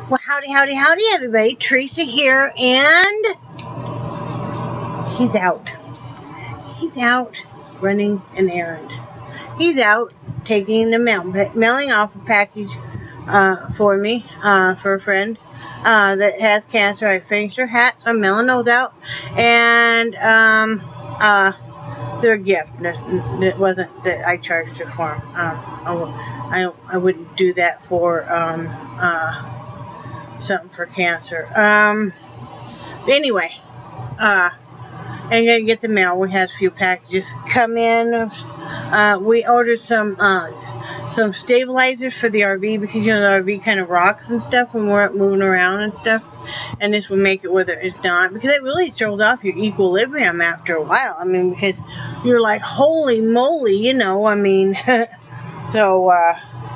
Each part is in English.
Well, howdy, howdy, howdy, everybody. Teresa here, and he's out. He's out running an errand. He's out taking the mail, mailing off a package for me, for a friend that has cancer. I finished her hat, so I'm mailing those out. And they're a gift. It wasn't that I charged her for them. I wouldn't do that for something for cancer. Anyway, I'm gonna get the mail. We had a few packages come in. We ordered some stabilizers for the RV because you know the RV kind of rocks and stuff when we're moving around and stuff, and this will make it whether it's not, because it really throws off your equilibrium after a while. I mean, because you're like, holy moly, you know. I mean, so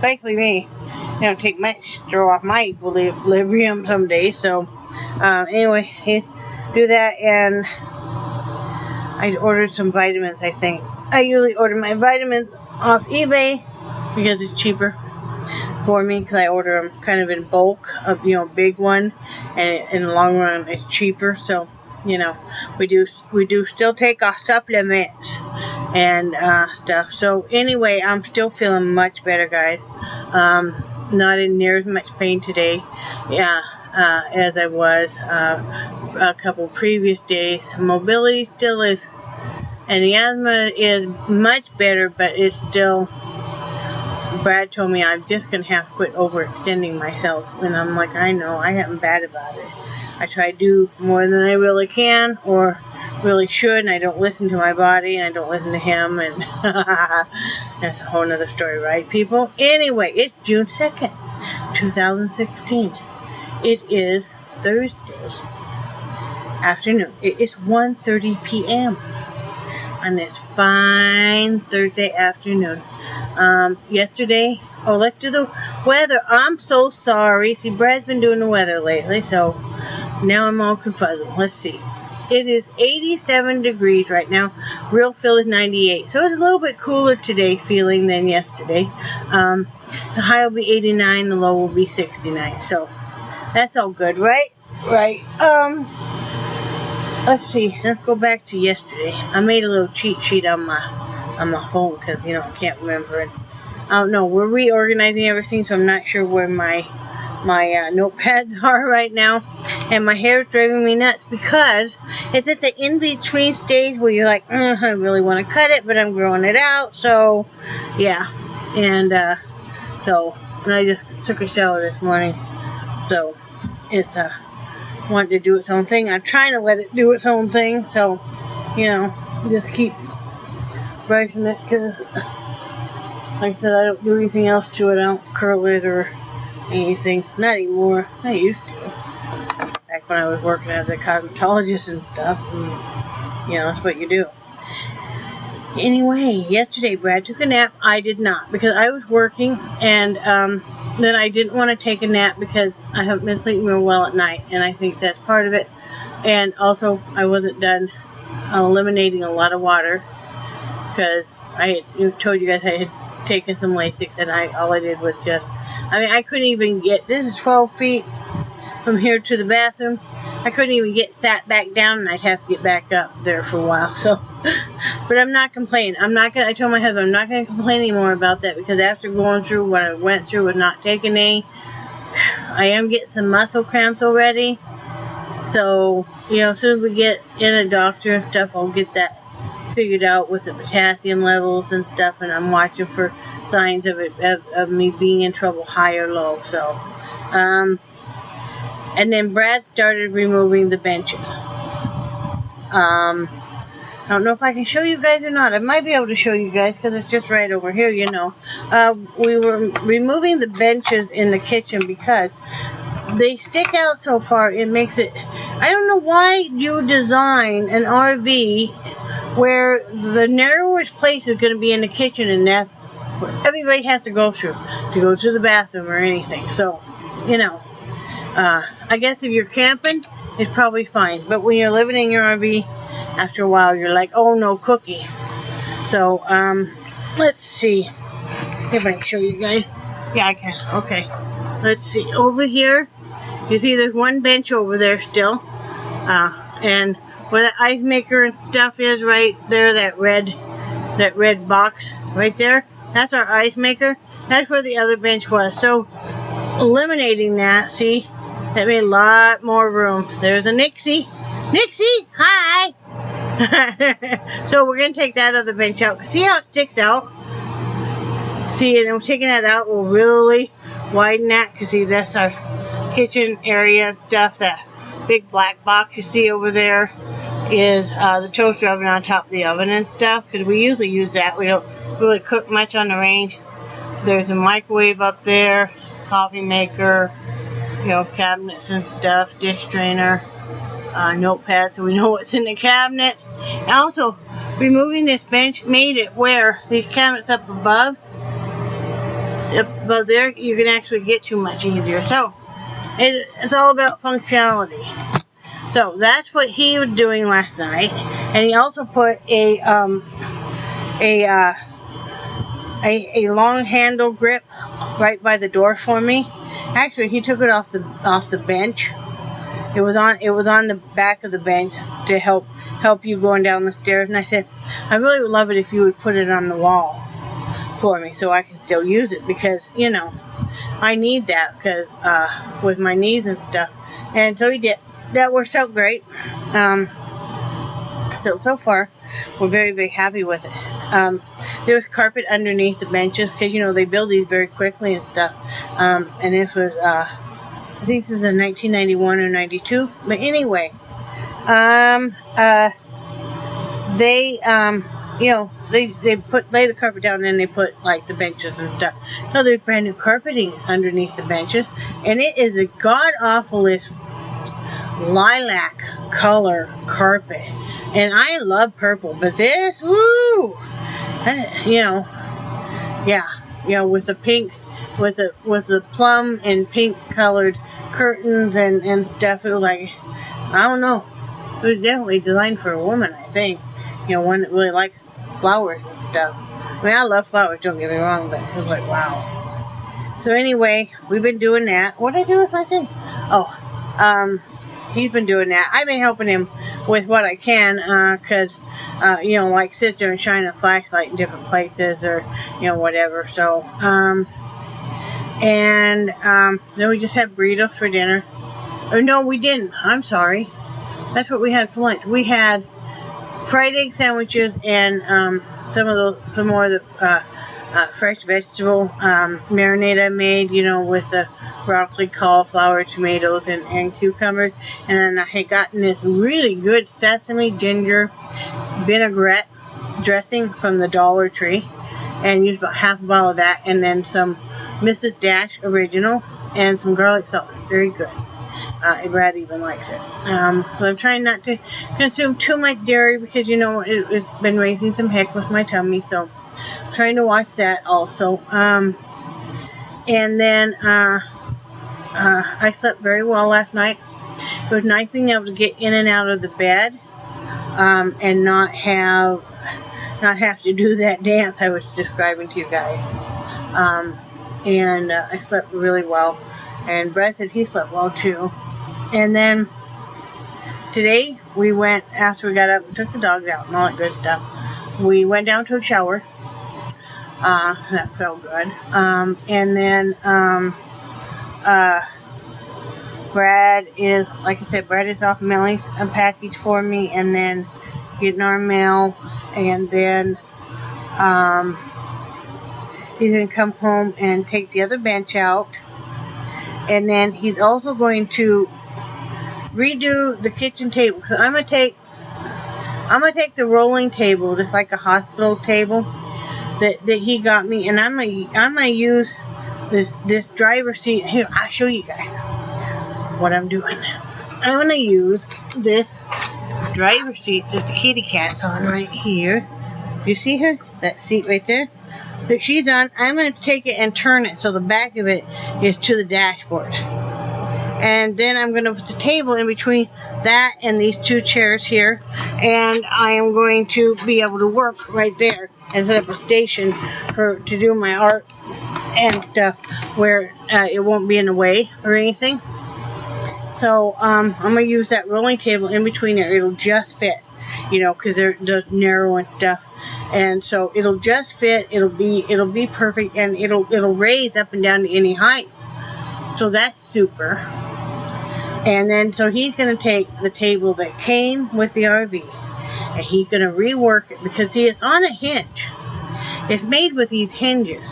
basically me. It don't take much to throw off my equilibrium some days. So anyway, do that, and I ordered some vitamins. I think I usually order my vitamins off eBay because it's cheaper for me, because I order them kind of in bulk, of big one, and in the long run it's cheaper. So we do still take our supplements and stuff. So anyway, I'm still feeling much better, guys. Not in near as much pain today, as I was a couple previous days. Mobility still is, and the asthma is much better, but it's still. Brad told me I'm just gonna have to quit overextending myself, and I'm like, I know, I am bad about it. I try to do more than I really can or really should, and I don't listen to my body, and I don't listen to him, and that's a whole nother story, right, people? Anyway, it's June 2nd, 2016. It is Thursday afternoon. It is 1:30 p.m. on this fine Thursday afternoon. Yesterday, let's do the weather. I'm so sorry. See, Brad's been doing the weather lately, so now I'm all confuzzled. Let's see. It is 87 degrees right now. Real feel is 98. So it's a little bit cooler today feeling than yesterday. The high will be 89. The low will be 69. So that's all good, right? Right. Let's see. Let's go back to yesterday. I made a little cheat sheet on my phone because, I can't remember it. I don't know. We're reorganizing everything, so I'm not sure where my notepads are right now, and my hair is driving me nuts because it's at the in-between stage where you're like, I really want to cut it, but I'm growing it out. So yeah, and I just took a shower this morning, so it's wanting to do its own thing. I'm trying to let it do its own thing, so just keep brushing it, because like I said, I don't do anything else to it. I don't curl it or anything. Not anymore. I used to. Back when I was working as a cosmetologist and stuff. And, that's what you do. Anyway, yesterday Brad took a nap. I did not, because I was working, and then I didn't want to take a nap because I haven't been sleeping real well at night, and I think that's part of it. And also, I wasn't done eliminating a lot of water, because I had told you guys I had taken some Lasix, and all I did was I couldn't even get, this is 12 feet from here to the bathroom. I couldn't even get sat back down, and I'd have to get back up there for a while. So, but I'm not complaining. I told my husband I'm not going to complain anymore about that, because after going through what I went through with not taking any, I am getting some muscle cramps already. So, as soon as we get in a doctor and stuff, I'll get that figured out with the potassium levels and stuff, and I'm watching for signs of it, of me being in trouble, high or low. So, and then Brad started removing the benches. I don't know if I can show you guys or not. I might be able to show you guys because it's just right over here, We were removing the benches in the kitchen because they stick out so far. It makes it, I don't know why you design an RV where the narrowest place is going to be in the kitchen, and that's what everybody has to go through to go to the bathroom or anything. So, I guess if you're camping, it's probably fine. But when you're living in your RV, after a while, you're like, oh no, cookie. So, let's see if I can show you guys. Yeah, I can. Okay. Let's see. Over here, You see there's one bench over there still. And where the ice maker and stuff is right there, that red box right there, that's our ice maker. That's where the other bench was. So eliminating that, see, that made a lot more room. There's a Nixie. Nixie, hi! So we're going to take that other bench out. See how it sticks out? See, and I'm taking that out will really widen that. Because see, that's our kitchen area stuff. That big black box you see over there is the toaster oven on top of the oven and stuff. Because we usually use that. We don't really cook much on the range. There's a microwave up there, coffee maker, you know, cabinets and stuff, dish drainer. Notepad so we know what's in the cabinets. And also, removing this bench made it where these cabinets up above there, you can actually get to much easier. So, it's all about functionality. So, that's what he was doing last night. And he also put a long handle grip right by the door for me. Actually, he took it off the bench. It was on the back of the bench to help you going down the stairs. And I said, I really would love it if you would put it on the wall for me so I can still use it, because, you know, I need that because with my knees and stuff. And so he did. That works out great. So far, we're very, very happy with it. There was carpet underneath the benches because, you know, they build these very quickly and stuff. And this was, I think this is a 1991 or 92. But anyway, you know, they lay the carpet down and then they put like the benches and stuff. So there's brand new carpeting underneath the benches. And it is the god-awfulest lilac color carpet. And I love purple, but this, woo! You know, yeah, you know, with the pink, with the plum and pink colored curtains and stuff. It was like, I don't know, it was definitely designed for a woman, I think. You know, one that really likes flowers and stuff. I mean, I love flowers, don't get me wrong, but it was like, wow. So anyway, we've been doing that. What did I do with my thing? Oh, he's been doing that. I've been helping him with what I can, because, you know, like sit there and shine a flashlight in different places or, you know, whatever. So, then we just had burritos for dinner. Or no, we didn't. I'm sorry. That's what we had for lunch. We had fried egg sandwiches and some more of the fresh vegetable marinade I made, you know, with the broccoli, cauliflower, tomatoes, and cucumbers. And then I had gotten this really good sesame ginger vinaigrette dressing from the Dollar Tree, and used about half a bottle of that, and then some Mrs. Dash original and some garlic salt. Very good. Brad even likes it. But I'm trying not to consume too much dairy because, you know, it's been raising some heck with my tummy, so I'm trying to watch that also. And then I slept very well last night. It was nice being able to get in and out of the bed and not have to do that dance I was describing to you guys. And I slept really well. And Brad said he slept well too. And then today we went, after we got up and took the dogs out and all that good stuff, we went down to a shower. That felt good. And then Brad is, like I said, Brad is off mailing a package for me and then getting our mail. And then he's going to come home and take the other bench out. And then he's also going to redo the kitchen table. So I'm gonna take the rolling table, that's like a hospital table that he got me, and I'm gonna use this driver seat. Here, I'll show you guys what I'm doing. I'm gonna use this driver seat that the kitty cat's on right here. You see her? That seat right there that she's on. I'm going to take it and turn it so the back of it is to the dashboard. And then I'm going to put the table in between that and these two chairs here. And I am going to be able to work right there and set up a station to do my art and stuff where it won't be in the way or anything. So I'm gonna use that rolling table in between there. It'll just fit, you know, because they're just narrow and stuff, and so it'll just fit. It'll be perfect, and it'll raise up and down to any height. So that's super. And then so he's gonna take the table that came with the RV, and he's gonna rework it because see, it's on a hinge. It's made with these hinges.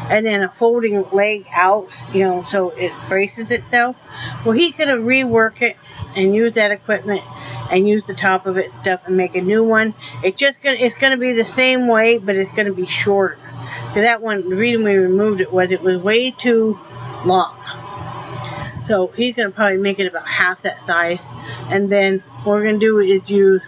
And then a folding leg out, you know, so it braces itself. Well, he's going to rework it and use that equipment and use the top of it and stuff and make a new one. It's going to be the same way, but it's going to be shorter. So that one, the reason we removed it was way too long. So he's going to probably make it about half that size. And then what we're going to do is use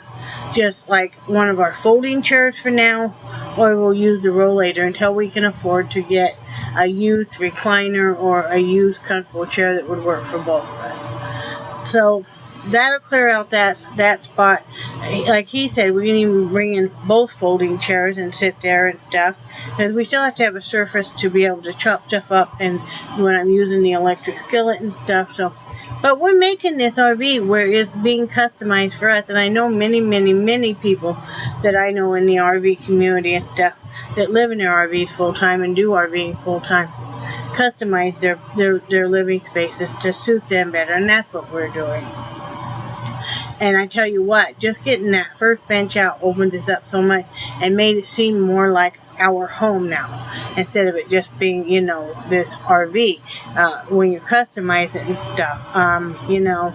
just like one of our folding chairs for now, or we'll use the rollator until we can afford to get a used recliner or a used comfortable chair that would work for both of us. So that'll clear out that spot. Like he said, we can even bring in both folding chairs and sit there and stuff, because we still have to have a surface to be able to chop stuff up, and when I'm using the electric skillet and stuff. So but we're making this RV where it's being customized for us, and I know many people that I know in the RV community and stuff that live in their RVs full time and do RVing full time, customize their living spaces to suit them better, and that's what we're doing. And I tell you what, just getting that first bench out opened this up so much and made it seem more like our home now, instead of it just being, you know, this RV. When you customize it and stuff, you know,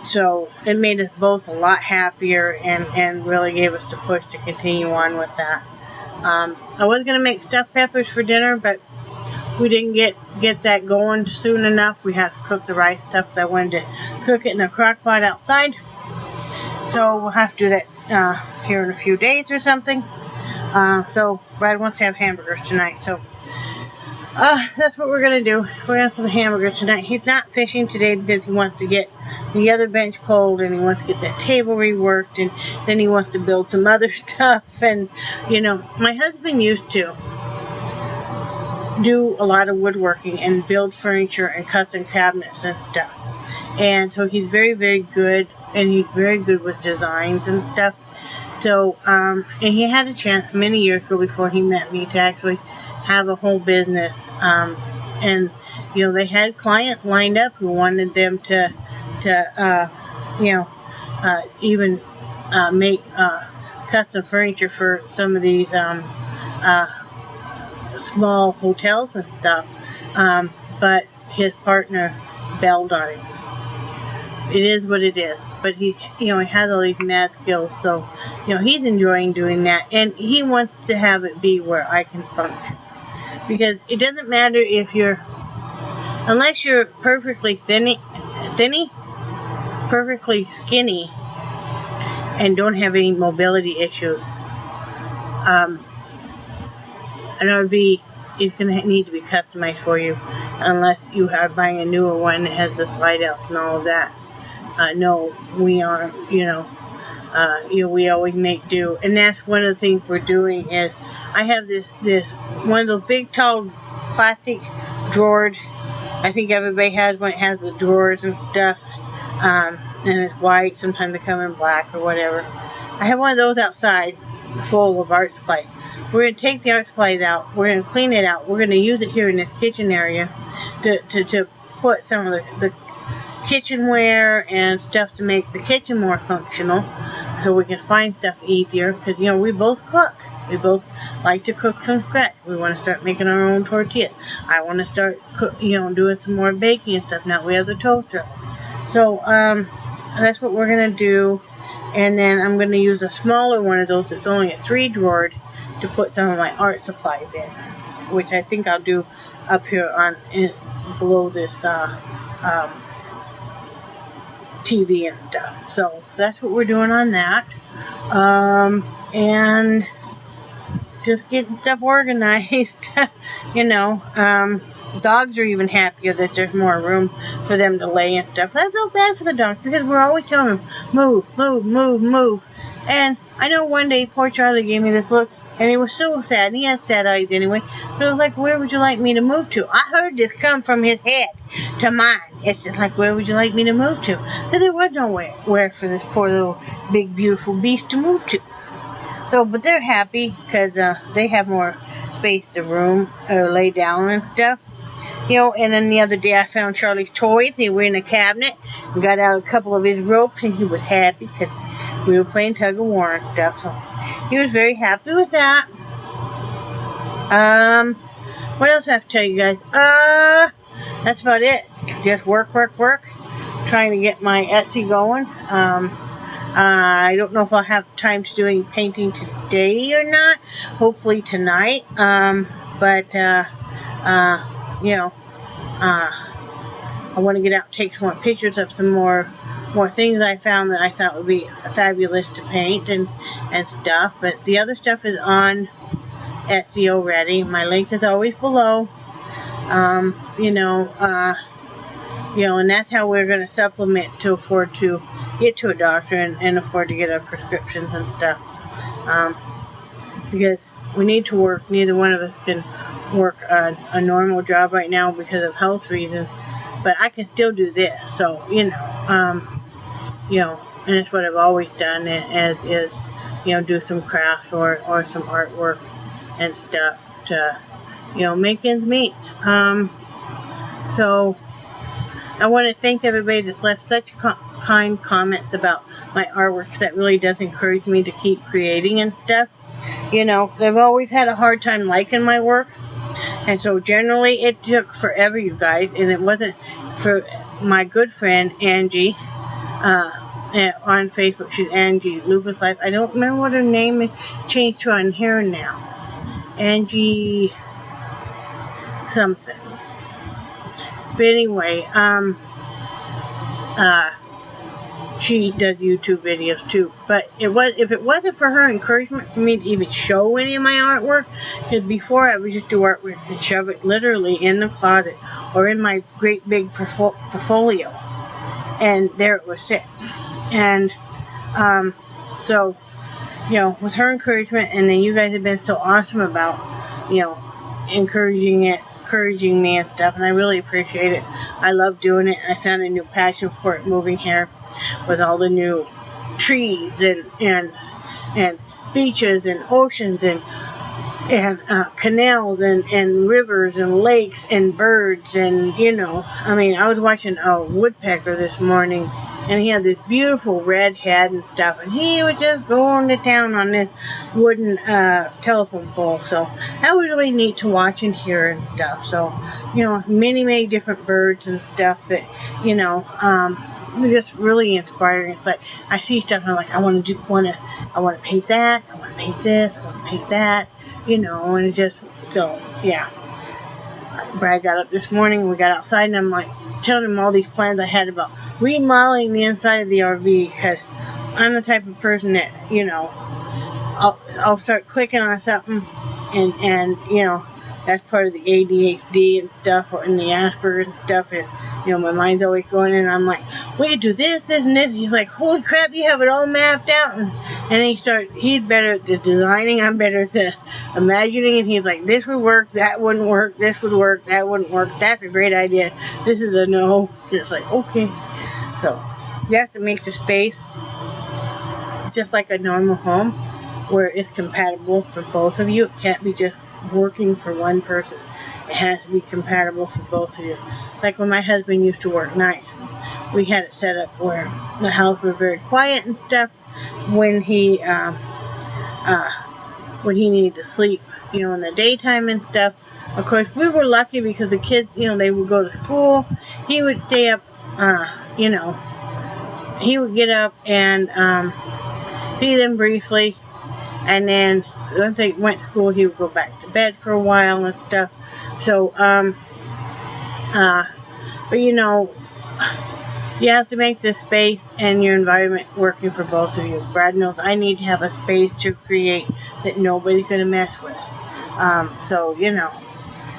so it made us both a lot happier and really gave us the push to continue on with that. I was going to make stuffed peppers for dinner, but we didn't get that going soon enough. We had to cook the right stuff. I wanted to cook it in a crock pot outside. So we'll have to do that here in a few days or something. So Brad wants to have hamburgers tonight. So that's what we're going to do. We're going to have some hamburgers tonight. He's not fishing today because he wants to get the other bench pulled, and he wants to get that table reworked, and then he wants to build some other stuff. And, you know, my husband used to do a lot of woodworking and build furniture and custom cabinets and stuff. And so he's very good, and he's very good with designs and stuff. So, and he had a chance many years ago before he met me to actually have a whole business. And, you know, they had clients lined up who wanted them to you know, even make custom furniture for some of these small hotels and stuff. But his partner bailed on him. It is what it is. But he, you know, he has all these mad skills, so, you know, he's enjoying doing that, and he wants to have it be where I can function. Because it doesn't matter if you're, unless you're perfectly perfectly skinny, and don't have any mobility issues, an RV is going to need to be customized for you, unless you are buying a newer one that has the slide outs and all of that. No, we are, you know, we always make do, and that's one of the things we're doing. Is I have this one of those big tall plastic drawers. I think everybody has one. It has the drawers and stuff, and it's white. Sometimes they come in black or whatever. I have one of those outside, full of art supplies. We're going to take the art supplies out. We're going to clean it out. We're going to use it here in the kitchen area to put some of the kitchenware and stuff to make the kitchen more functional, so we can find stuff easier, because, you know, we both cook. We both like to cook from scratch. We want to start making our own tortillas. I want to start doing some more baking and stuff now that we have the toaster. So that's what we're going to do. And then I'm going to use a smaller one of those that's only a 3-drawer to put some of my art supplies in, which I think I'll do up here below this TV and stuff. So that's what we're doing on that. And just getting stuff organized. You know, dogs are even happier that there's more room for them to lay and stuff. That's so bad for the dogs, because we're always telling them, move. And I know one day poor Charlie gave me this look And he was so sad, and he has sad eyes anyway. But it was like, where would you like me to move to? I heard this come from his head to mine. It's just like, where would you like me to move to? Because there was nowhere for this poor little big beautiful beast to move to. So, but they're happy because they have more space to room or lay down and stuff. You know, and then the other day I found Charlie's toys. They were in a cabinet and got out a couple of his ropes, and he was happy because we were playing tug of war and stuff. So he was very happy with that. What else I have to tell you guys? That's about it. Just work. Trying to get my Etsy going. I don't know if I'll have time to do any painting today or not. Hopefully tonight. You know, I want to get out and take some more pictures of some more things I found that I thought would be fabulous to paint and stuff. But the other stuff is on Etsy already. My link is always below. And that's how we're going to supplement to afford to get to a doctor and afford to get our prescriptions and stuff. Because we need to work. Neither one of us can work a normal job right now because of health reasons. But I can still do this. So, and it's what I've always done is do some crafts or some artwork and stuff to, make ends meet. So I want to thank everybody that's left such kind comments about my artwork. That really does encourage me to keep creating and stuff. They've always had a hard time liking my work. And so generally it took forever, you guys. And it wasn't for my good friend Angie on Facebook. She's Angie Lupus Life. I don't remember what her name is. Changed to on here now. Angie something. But anyway, she does YouTube videos too. But if it wasn't for her encouragement for me to even show any of my artwork, because before I would just do artwork and shove it literally in the closet or in my great big portfolio, and there it was sit. And so with her encouragement, and then you guys have been so awesome about encouraging me and stuff, and I really appreciate it. I love doing it. I found a new passion for it moving here with all the new trees and beaches and oceans and canals and rivers and lakes and birds and I was watching a woodpecker this morning, and he had this beautiful red head and stuff, and he was just going to town on this wooden telephone pole. So that was really neat to watch and hear and stuff. So many different birds and stuff that just really inspiring. It's like I see stuff and I'm like, I want to paint that, I want to paint this, I want to paint that, and it's just, so yeah. Brad got up this morning and we got outside, and I'm like telling him all these plans I had about remodeling the inside of the RV, because I'm the type of person that I'll start clicking on something and that's part of the ADHD and stuff, and the Asperger's and stuff, and my mind's always going, and I'm like, we could do this, and this. He's like, holy crap, you have it all mapped out. And then he's better at the designing, I'm better at the imagining, and he's like, this would work, that wouldn't work, this would work, that wouldn't work, that's a great idea, this is a no. And it's like, okay. So you have to make the space just like a normal home where it's compatible for both of you. It can't be just working for one person. It has to be compatible for both of you. Like when my husband used to work nights, we had it set up where the house was very quiet and stuff when he needed to sleep, in the daytime and stuff. Of course, we were lucky because the kids, they would go to school. He would stay up, he would get up and see them briefly, and then once they went to school, he would go back to bed for a while and stuff. So, but you have to make the space and your environment working for both of you. Brad knows I need to have a space to create that nobody's going to mess with. So,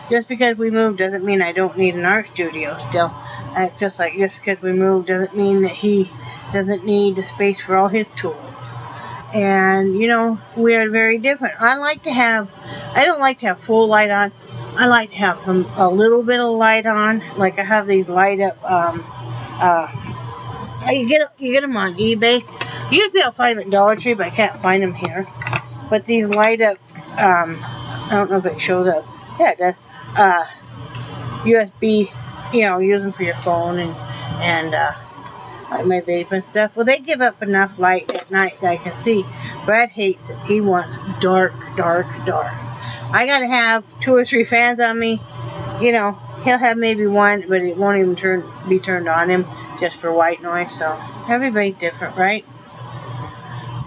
just because we moved doesn't mean I don't need an art studio still. It's just like, just because we moved doesn't mean that he doesn't need the space for all his tools. And, you know, we are very different. I don't like to have full light on. I like to have a little bit of light on. Like I have these light up, you get them on eBay. You should be able to find them at Dollar Tree, but I can't find them here. But these light up, I don't know if it shows up. Yeah, it does. USB, you know, use them for your phone and like my vape and stuff. Well, they give up enough light at night that I can see. Brad hates it. He wants dark, dark, dark. I gotta have 2 or 3 fans on me. You know, he'll have maybe one, but it won't even be turned on him just for white noise. So everybody's different, right?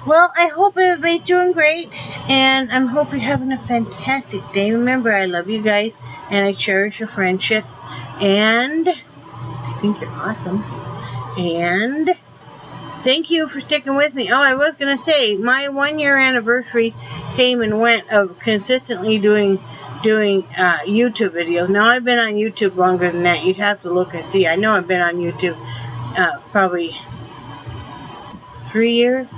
Well, I hope everybody's doing great, and I hope you're having a fantastic day. Remember, I love you guys, and I cherish your friendship, and I think you're awesome. And thank you for sticking with me. Oh, I was going to say, my 1-year anniversary came and went of consistently doing YouTube videos. Now, I've been on YouTube longer than that. You'd have to look and see. I know I've been on YouTube probably 3 years.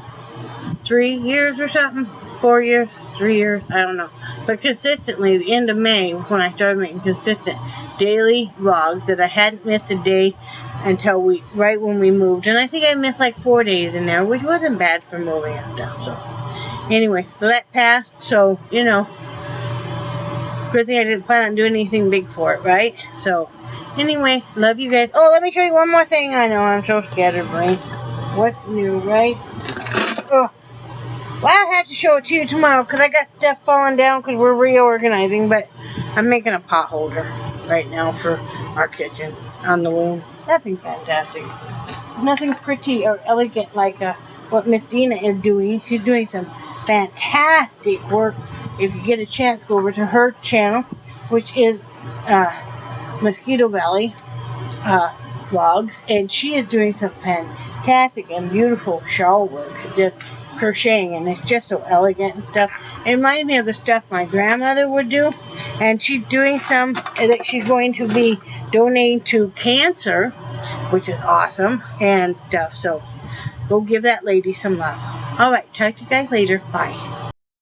3 years or something, 4 years, 3 years, I don't know. But consistently, the end of May was when I started making consistent daily vlogs that I hadn't missed a day until right when we moved. And I think I missed like 4 days in there, which wasn't bad for moving and stuff. So anyway, so that passed. So, you know, good thing I didn't plan on doing anything big for it, right? So anyway, love you guys. Oh, let me show you one more thing. I know, I'm so scatterbrained. What's new, right? Oh. Well, I'll have to show it to you tomorrow because I got stuff falling down because we're reorganizing, but I'm making a pot holder right now for our kitchen on the loom. Nothing fantastic. Nothing pretty or elegant like what Miss Dina is doing. She's doing some fantastic work. If you get a chance, go over to her channel, which is Mosquito Valley Vlogs, and she is doing some fantastic and beautiful shawl work. Just crocheting, and it's just so elegant and stuff. It reminds me of the stuff my grandmother would do, and she's doing some that she's going to be donating to cancer, which is awesome, and so go give that lady some love. Alright, talk to you guys later. Bye.